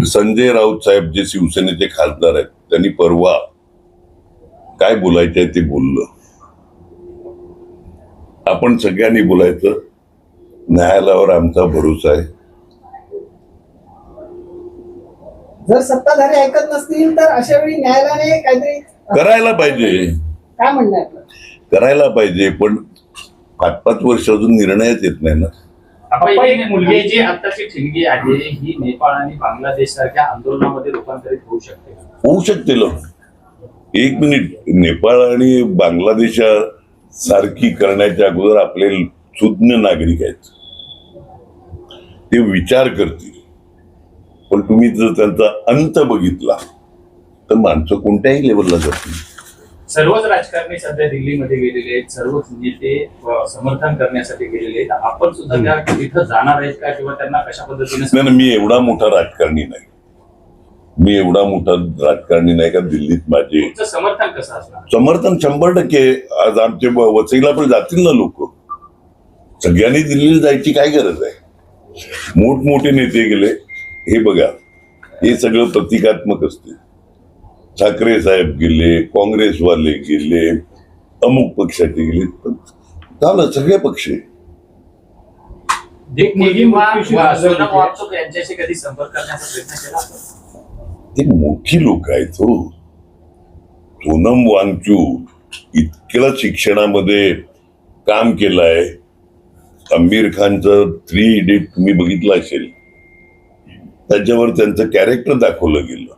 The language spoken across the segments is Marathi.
संजय राऊत साहेब जे शिवसेनेचे खासदार आहेत त्यांनी परवा काय बोलायचंय ते बोललं. आपण सगळ्यांनी बोलायचं, न्यायालयावर आमचा भरोसा आहे. जर सत्ताधारी ऐकत नसतील तर अशा वेळी न्यायालयाने काहीतरी करायला पाहिजे. काय म्हणणं आहे आपलं? करायला पाहिजे, पण 5-5 वर्ष अजून निर्णयच येत नाही ना. एक मुलगी जी आताची ठिणगी आहे ही नेपाळ आणि बांगलादेश सारख्या आंदोलनामध्ये रूपांतरित होऊ शकते. होऊ शकते ना. एक मिनिट, नेपाळ आणि बांगलादेश सारखी करण्याच्या अगोदर आपले सुज्ञ नागरिक आहेत, ते विचार करतील. पण तुम्ही जर त्यांचा अंत बघितला तर माणसं कोणत्याही लेवलला जातील. सर्वच राजकारणी सध्या दिल्लीमध्ये गेलेले आहेत, सर्वच नेते समर्थन करण्यासाठी गेलेले आहेत. आपण सुद्धा त्या तिथं जाणार आहेत का, किंवा त्यांना कशा पद्धतीने? नाही, मी एवढा मोठा राजकारणी नाही. मी एवढा मोठा राजकारणी नाही का दिल्लीत माझे समर्थन कसं असणार? समर्थन 100%. आज आमचे वसईला पण जातील ना लोक. सगळ्यांनी दिल्लीला जायची काय गरज आहे? मोठमोठे नेते गेले. हे बघा, हे सगळं प्रतिकात्मक असते. ठाकरे साहेब गेले, काँग्रेसवाले गेले, अमुक पक्षाचे गेले, पण झालं सगळे पक्ष. यांच्याशी कधी संपर्क करण्याचा प्रयत्न केला? ते मोठी लोक आहेत हो. सोनम वांगचूक इतक्या शिक्षणामध्ये काम केलंय. आमिर खानचं 3 इडियट तुम्ही बघितलं असेल, त्याच्यावर त्यांचं कॅरेक्टर दाखवलं गेलं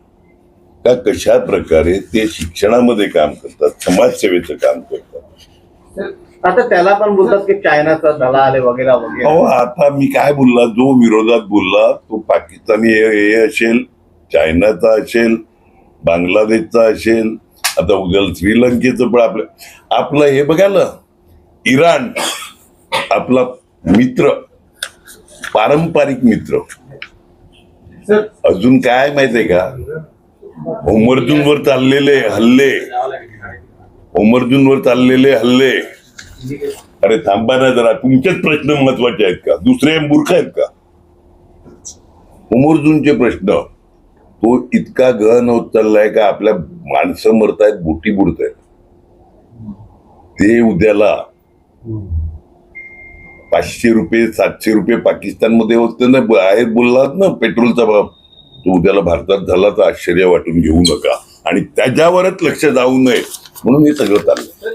का कशा प्रकारे ते शिक्षणामध्ये काम करतात, समाजसेवेचं काम करतात. आता त्याला पण बोलतात की चायनाचा दलाल वगैरे वगैरे. अहो, आता मी काय बोलला, जो विरोधात बोलला तो पाकिस्तानी हे असेल, चायनाचा असेल, बांगलादेशचा असेल, आता उद्या श्रीलंकेचं पण आपलं हे बघायला. इराण आपला मित्र, पारंपरिक मित्र. अजून काय माहितीये का, होमर्जूनवर चाललेले हल्ले, होमर्जूनवर चाललेले हल्ले. अरे थांबा ना जरा, तुमचेच प्रश्न महत्वाचे आहेत का? दुसरे मूर्ख आहेत का? होमर्जूनचे प्रश्न तो इतका गहन होत चाललाय का आपल्या माणसं मरतायत, बोटी बुडतायत. ते उद्याला 500 रुपये 700 रुपये पाकिस्तानमध्ये होते ना, आहेत बोललात ना पेट्रोलचा भाव, तो उद्याला भारतात झाला तर आश्चर्य वाटून घेऊ नका. आणि त्याच्यावरच लक्ष जाऊ नये म्हणून हे सगळं चाललंय.